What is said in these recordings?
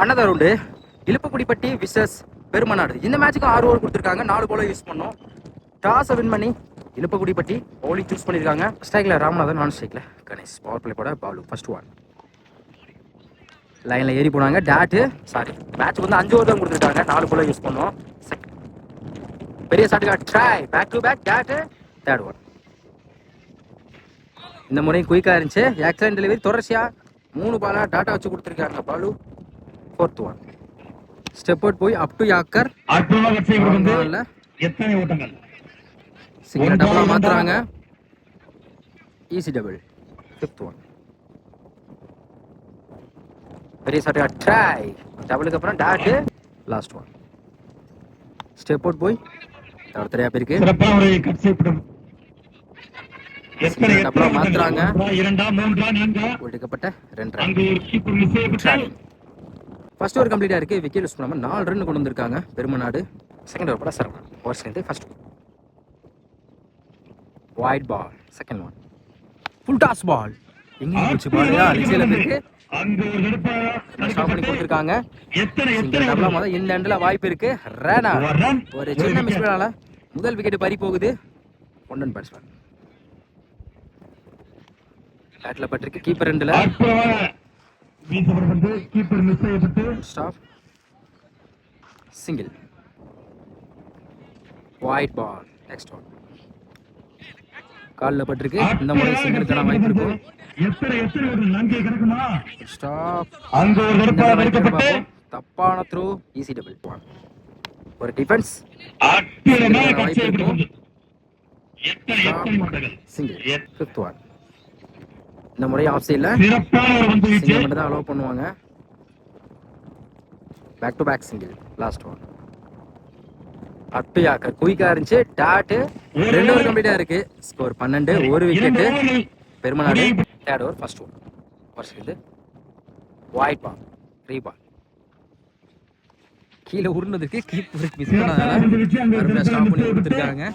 Another round Iluppukkudipatti versus Perumanadu. இந்த மேட்சுக்கு 6 over கொடுத்துருக்காங்க. 4 போல யூஸ் பண்ணோம். டாஸை வின் பண்ணி இலுப்புக்குடிப்பட்டி பவுலிங் சூஸ் பண்ணியிருக்காங்க. ஸ்ட்ரைக்கில் ராமநாதன், நான் ஸ்ட்ரைக்கில் கணேஷ். பவர் பிளே போட பாலு. ஃபர்ஸ்ட் ஒன் லைனில் ஏறி போனாங்க. டேட்டு சாரி மேட்ச் வந்து 5 ஓவர் தான் கொடுத்துருக்காங்க. 4 போல யூஸ் பண்ணோம். பெரிய ஷாட்டுக்கா try. Back to back dot. Third one இந்த முறையும் குயிக்காக இருந்துச்சு. Excellent delivery. தொடர்ச்சியாக 3 பாலா டாட்டா வச்சு கொடுத்துருக்காங்க Balu. Fourth one step out போய் அப் டு யாக்கர். சிங்கிள் டபுளா மாத்துறாங்க. Easy double. ஃபிஃப்த் ஒன் பெரிய ஷாட்டுக்கா ட்ரை. டபுளுக்கு அப்புறம் dot. Last one step out போய் தவிர பேருக்கு டபுளா மாத்துறாங்க. ஒடுக்கப்பட்ட 2 ரன். ஃபர்ஸ்ட் ஓவர் கம்ப்ளீட்டா இருக்கு. விக்கெட் யூஸ் பண்ணாம 4 ரன் கொண்டு வந்திருக்காங்க பெருமநாடு. செகண்ட் ஓவர் போல சரவணன். ஓவர் சேர்ந்து first wide ball. Second one full toss ball. எங்க போச்சு பால்? அலிசியில இருக்கு. ஸ்டாப் பண்ணி கொடுத்துருக்காங்க. சிங்கிள் டபுளா மொதல் இந்த எண்ட்ல வாய்ப்பு இருக்கு. ரன் ஒரு சின்ன மிஸ் பண்ணால முதல் விக்கெட் பறி போகுது. ஒன் ரன் பேட்ஸ்மேன் பேட்ல பட்டிருக்கு. கீப்பர் ரெண்டுல stop. Single wide ball. Next one கால்ல பட்டிருக்கு. இந்த முறை சிங்கிளுக்கான வாய்ப்பு இருக்கும். ஸ்டாப். தப்பான த்ரோ. Easy double. ஒரு டிஃபென்ஸ் வாய்ப்பு இருக்கும். சிங்கிள். ஃபிஃப்த் ஒன் இந்த முறை ஆஃப் சைட்ல சிங்கிள் மட்டும் தான் அலோவ் பண்ணுவாங்க. Back to back single. Last one up to yorker. குயிக்கா இருந்துச்சு. டாட்டு 2 ஓவர் கம்ப்ளீட்டா இருக்கு. ஸ்கோர் 12. ஒரு wicket Perumanadu. Third over first one வருஷத்து வைட் பால். ரீ பால் கீழே உருண்டதுக்கு கீப்பருக்கு மிஸ் பண்ணாங்க. ஸ்டாப் பண்ணி கொடுத்துருக்காங்க.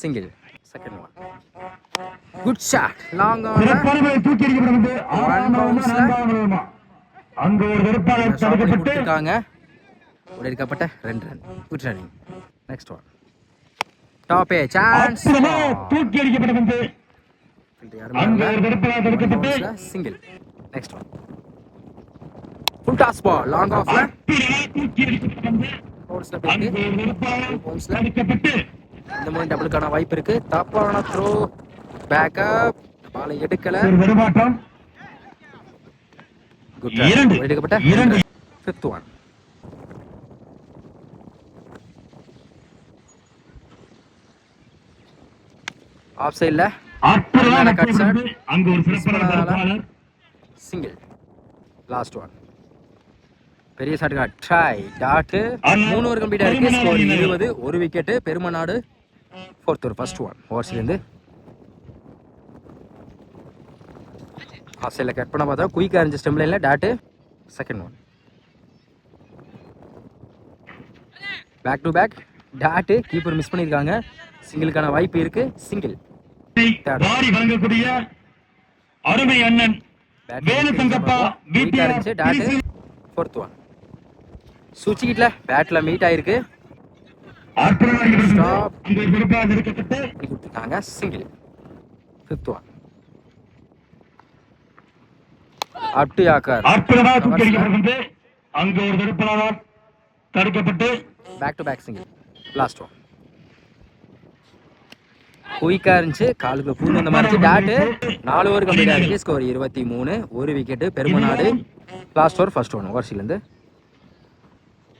Single. Second one good shot. Long on கொடுத்துருக்காங்க. எடுக்கப்பட்ட 2 run. Good running. Next one top a chance. Single. Next one full toss ball. Long ஆஃப்ல இந்த மாதிரி டபுளுக்கான வாய்ப்பு இருக்கு. தப்பான த்ரோ. பேக்கப் பாலை எடுக்கல. Good run. எடுக்கப்பட்ட 5th ஒன் ஆஃப் சைட்ல சிங்கிள். லாஸ்ட் ஒன் பெரிய ஷாட்டுக்கா ட்ரை. டாட்டு 3 ஓவர் கம்ப்ளீட்டா இருக்கு. ஸ்கோர் 20. ஒரு wicket Perumanadu. Fourth over first one ஓவர்ஸ்லேருந்து ஆஃப் சைட்ல கட் பண்ண பார்த்தா குயிக்கா இருந்துச்சு. ஸ்டெம் லைன்ல dot. Second one back to back dot. Keeper miss பண்ணியிருக்காங்க. சிங்கிளுக்கான வாய்ப்பு இருக்கு. சிங்கிள். அருமை அண்ணன் வேலுத்தங்கப்பா டாட்டு. ஃபோர்த் ஒன் சுச்சிக்கிட்ல பேட்ல மீட் ஆயிருக்கு. கொடுத்துருக்காங்க. Single. Fifth one up to yorker. அங்கு ஒரு தடுப்பாளர் தடுக்கப்பட்டு back to back single. Last one குயிக்கா இருந்துச்சு. காலுக்கு பூண்டு அந்த மாதிரி டாட்டு. 4 ஓவர் கம்ப்ளீட் ஆயிருக்கு. ஸ்கோர் 23. ஒரு wicket Perumanadu. Last over first one ஓவர்ஸ்லேருந்து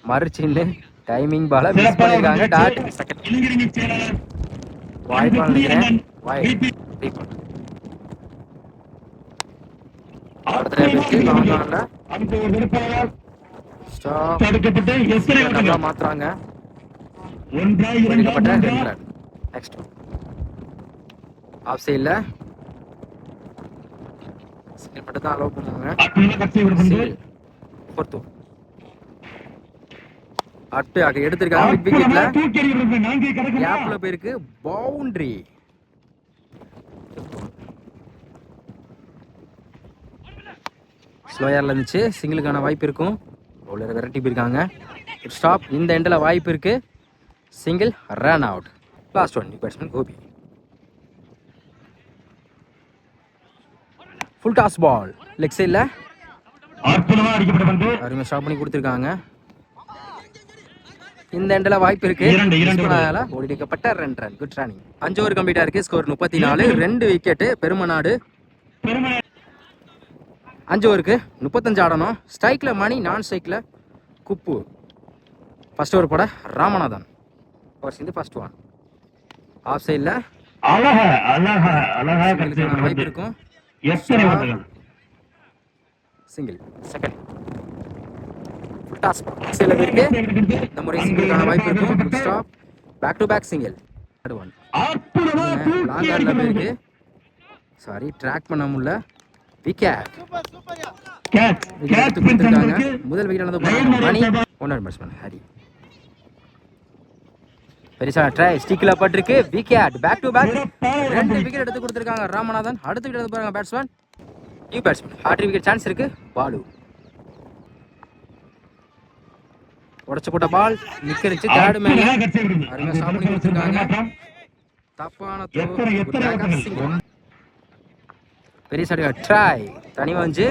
மறுச்சின்னு டைமிங் பால மிஸ் பண்ணிருக்காங்க. டாட். வாய்ட் பால் நினைக்கிறேன். மாத்துறாங்க. நெக்ஸ்ட் ஆஃப் சைட்ல சிங்கிள் மட்டும் தான் அலோவ் பண்ணுவாங்க. ஃபோர்த் அட்டு அங்க எடுத்திருக்காங்க. மிட் விக்கெட்ல கேப்ல போயிருக்கு. பவுண்டரி. ஸ்லோயரில் இருந்துச்சு, சிங்கிளுக்கான வாய்ப்பு இருக்கும். பவுலரை விரட்டி போயிருக்காங்க. ஸ்டாப், இந்த எண்டில் வாய்ப்பு இருக்கு. Single, run out. Last one, new batsman Gopi. Full toss ball, leg சைடில் அருமை ஸ்டாப் பண்ணி கொடுத்துருக்காங்க. இந்த எண்டில் வாய்ப்பு இருக்கு. ஓடிக்கப்பட்ட 2 ரன். Good running. 5 ஓவர் கம்ப்ளீட்டா இருக்கு. ஸ்கோர் 34. 2 விக்கெட்டு. பெருமநாடு 5 ஓவருக்கு 35 ஆடணும். ஸ்ட்ரைக்ல மணி, நான் ஸ்ட்ரைக்ல குப்பு. ஃபர்ஸ்ட் ஓவர் போட ராமநாதன். ஓவர் சேர்ந்து ஃபர்ஸ்ட் ஒன். ஆஃப் சைடில் வாய்ப்பு இருக்கும். Single, second. ஃபுல் டாஸ் சில பேருக்கு இந்த முறை சிங்கிளுக்கான வாய்ப்பு இருக்கும். Stop, back to back single. Third one. Long ஆர்ல போயிருக்கு. சாரி, ட்ராக் பண்ண முடியல. விக்கெட். விக்கெட் கொடுத்துருக்காங்க. முதல் விக்கெட் ஆனது மணி. 1 பேட்ஸ்மேன் ஹரி. பெரிசா ட்ரை, ஸ்டிக்ல பட்டிருக்கு. Wicket. Back to back 2 wicket எடுத்து கொடுத்துருக்காங்க ராமநாதன். அடுத்த விக்கெட் எடுத்து போறாங்க பேட்ஸ்மேன். New batsman. ஹார்ட்ரி விக்கெட் சான்ஸ் இருக்கு. பாலு உடச்சு போட்ட பால் நிக்கரிச்சு. தேர்ட் மேல அருமையா ஸ்டாப் பண்ணி கொடுத்துருக்காங்க. தப்பான பெரிய சாடியா ட்ரை தனி வந்து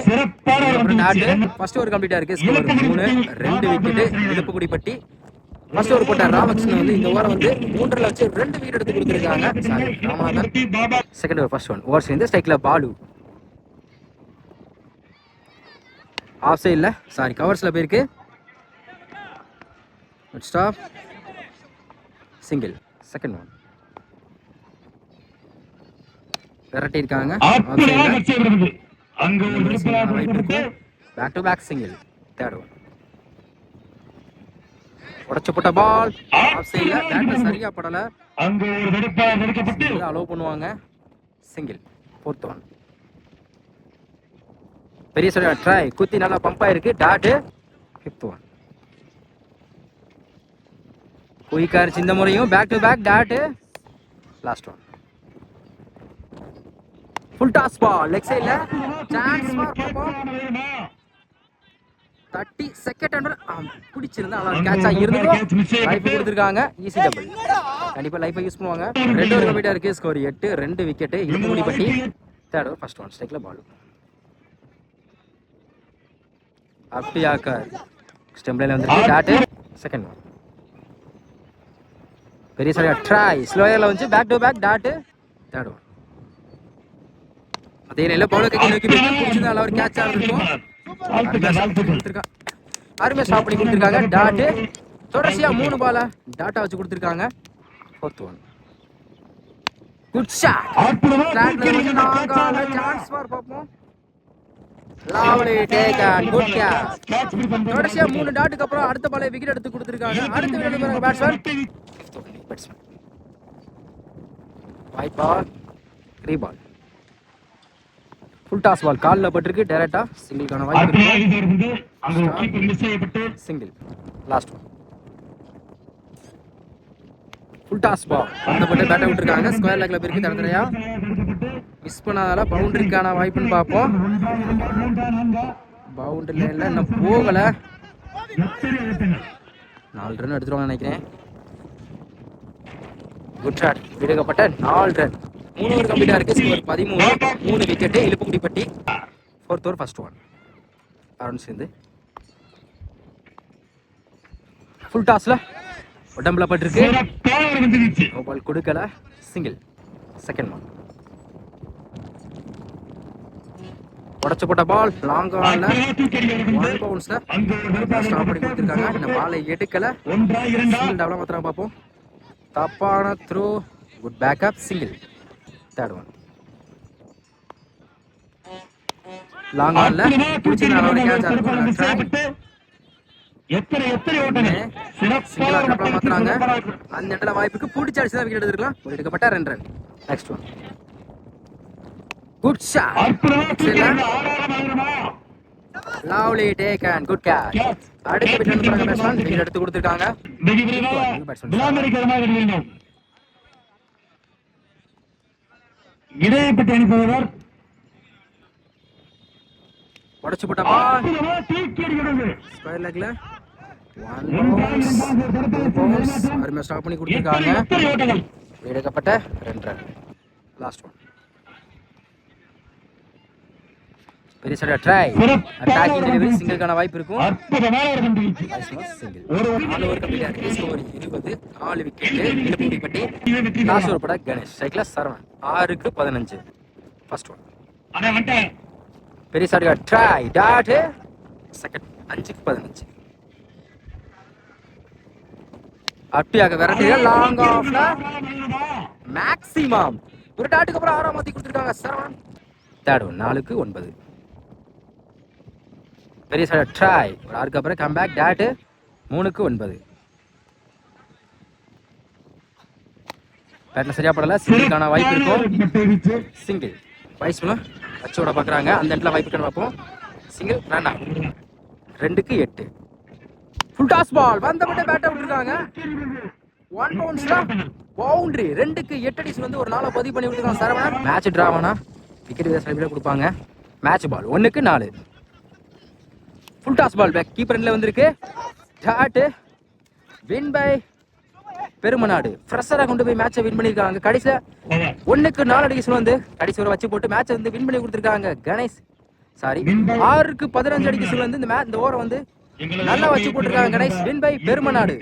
ஃபர்ஸ்ட் ஓவர் கம்ப்ளீட்டா இருக்கு. ஸ்கோர் 3. 2 விக்கெட். இழுப்புக்குடிப்பட்டி. ஃபர்ஸ்ட் ஓவர் போட்ட ராமகிருஷ்ணன் வந்து இந்த ஓவர் வந்து 3ல வச்சு 2 விக்கெட் எடுத்து கொடுத்துருக்காங்க. Sorry, Ramanathan. Second over first one. Over சேர்ந்து ஸ்ட்ரைக்ல பாலு. ஆஃப் சைடில், சாரி, கவர்ஸ்ல போயிருக்கு. Stop, single, second one. விரட்டி இருக்காங்க. Back to back single, third one. உடச்சு போட்ட பால் ஆஃப் சைடில். பேட்டர் சரியா படல. அலோவ் பண்ணுவாங்க. Single, fourth one. பெரிய சரியா ட்ரை, குத்தி நல்லா பம்ப் ஆயிருக்கு. Dot, fifth one. குயிக்காரிச்சு இந்த முறையும். Back to back dot, last one. Full toss ball, leg சைடுல சான்ஸ் ஃபார் பாப்போம். 30 செகண்ட் பிடிச்சிருந்தா அவ்வளவு கேட்சா இருந்துக்கும். லைஃப் கொடுத்துருக்காங்க. ஈஸி டபுள். கண்டிப்பா லைஃபை யூஸ் பண்ணுவாங்க. 2 ஓவர் கம்ப்ளீட்டா இருக்கு. Score 8. 2 wicket. Iluppukkudipatti. Third over first one. ஸ்ட்ரைக்ல பால். அப்பியாக்கர் ஸ்டெம்ப்லைல வந்துருக்கு. Dot, second one. பெரிய சரியா ட்ரை, ஸ்லோயர்ல வந்து back to back dot, third one. அதே நிலையில பவுலர் கைக்கு நோக்கி பிடிச்சிருந்தா நல்ல ஒரு கேட்சா இருக்கும். அருமையா ஸ்டாப் பண்ணி கொடுத்துருக்காங்க. டாட், தொடர்ச்சியா 3 பால டாட்டா வச்சு கொடுத்துருக்காங்க. Fourth one. Good shot. ட்ராக்ல வந்து நாங்கால சான்ஸ் ஃபார் பாப்போம். Lovely taken, good catch. தொடர்ச்சியா 3 டாட்டுக்கு அப்புறம் அடுத்த பாலை விக்கெட் எடுத்து கொடுத்துருக்காங்க. அடுத்த விக்கெட் எடுத்து batsman. Batsman wide ball, three ball. Full toss ball கால்ல பட்டிருக்கு. டைரக்டா சிங்கிள்கான வாய்ப்பு இருக்கு. Single, last one. Full toss ball அந்த பட்டு பேட்டை விட்டுருக்காங்க. ஸ்கொயர் லெக்ல போயிருக்கு. தடத்தடையா மிஸ் பண்ணாதால பவுண்டரிக்கான வாய்ப்புன்னு பார்ப்போம். பவுண்டரி லைன்ல இன்னும் போகல. 4 ரன் எடுத்துருவாங்க நினைக்கிறேன். Good shot. விடுக்கப்பட்ட 4 ரன். 3 ஓவர் கம்ப்ளீட்டா இருக்கு. Score 13. 3 wicket. Iluppukkudipatti. Fourth over first one. Arun சேர்ந்து ஃபுல் டாஸ்ல உடம்புல பட்டிருக்கு. பால் கொடுக்கல. Single, second one. உடச்சு போட்ட பால் லாங் ஆன்ல 1 பவுன்ஸ்ல ஸ்டாப் பண்ணி கொடுத்துருக்காங்க. இந்த பாலை எடுக்கல. சிங்கிள் டபுளா மாத்திரம் பார்ப்போம். தப்பான throw. Good backup. Single, third one. Long ஆன்ல பிடிச்சி நல்ல கேட்சா இருக்கும். சிங்கிளா டபுளா மாத்துறாங்க. அந்த இடத்துல வாய்ப்புக்கு பிடிச்ச அடிச்சு தான் விக்கெட் எடுத்துக்கலாம். ஒரு எடுக்கப்பட்ட 2 run. Next one. Good shot. Lovely taken, good catch. அடுத்த விக்கெட் வந்து போறாங்க பேட்ஸ்மேன். விக்கெட் எடுத்து கொடுத்திருக்காங்க. இடையப்பட்டு அனுப்புவவர் உடச்சு போட்ட பால் அற்புதமா தூக்கி அடிக்கிறது. ஸ்கொயர் லெக்ல 1 பவுன்ஸ் 2 பவுன்ஸ் அருமையா ஸ்டாப் பண்ணி கொடுத்துருக்காங்க. எத்தனை ஓட்டங்கள். எடுக்கப்பட்ட 2 ரன். Last one. பெரிய சைடு ட்ரை அட்டாக்கிங் டெலிவரி சிங்கிள்கான வாய்ப்பு இருக்கும். அற்புதமான ஒரு கண்டுபிடிப்பு. சிங்கிள் 4 ஓவர் கம்ப்ளீட் ஆயிருக்கு. Score 20 4 wicket Iluppukkudipatti. Last over பட கணேஷ் சைக்கிள் சரவணன் 6க்கு 15. ஃபர்ஸ்ட் ஒன் அட வந்துட்டேன். பெரிய சைடு ட்ரை டாட் செகண்ட் 5க்கு 15. அட்டியாக விரட்டி லாங் ஆஃப்ல மேக்ஸிமம் ஒரு டாட்டுக்கு அப்புறம் 6 மாத்தி கொடுத்துருக்காங்க சரவணன். Third one 4க்கு 9. பெரிய சைடு ட்ரை ஒரு 6க்கு அப்புறம் கம்பேக் டாட் 3க்கு 9. பேட்ல சரியா படல. சிங்கிள்கான வாய்ப்பு இருக்கும். சிங்கிள் வைஸ் வச்சு விட பாக்குறாங்க. அந்த இடத்துல வாய்ப்பு பார்ப்போம். சிங்கிள் ரன் 2க்கு 8. ஃபுல் டாஸ் பால் வந்த மட்டும் பேட்டை விட்டுருக்காங்க. 1 பவுன்ஸ்ல பவுண்டரி 2க்கு 8 அடிஸ் வந்து ஒரு நாளை பதிவு பண்ணி விட்டுருக்காங்க சரவணன். மேட்ச் டிராவானா விக்கெட் வித சைடுல கொடுப்பாங்க. மேட்ச் பால் 1க்கு 4. Full toss ball back keeper எண்ட்ல வந்திருக்கு. Dot win by Perumanadu. ஃப்ரெஷரா கொண்டு போய் மேட்சை வின் பண்ணிருக்காங்க. கடைசியில 1க்கு 4 அடிஸ் வந்து கடைசி வரை வச்சு போட்டு மேட்சை வந்து வின் பண்ணி கொடுத்துருக்காங்க கணேஷ். சாரி 6க்கு 15 அடிஸ் வந்து இந்த ஓவரை வந்து நல்லா வச்சு போட்டுருக்காங்க கணேஷ். Win by Perumanadu.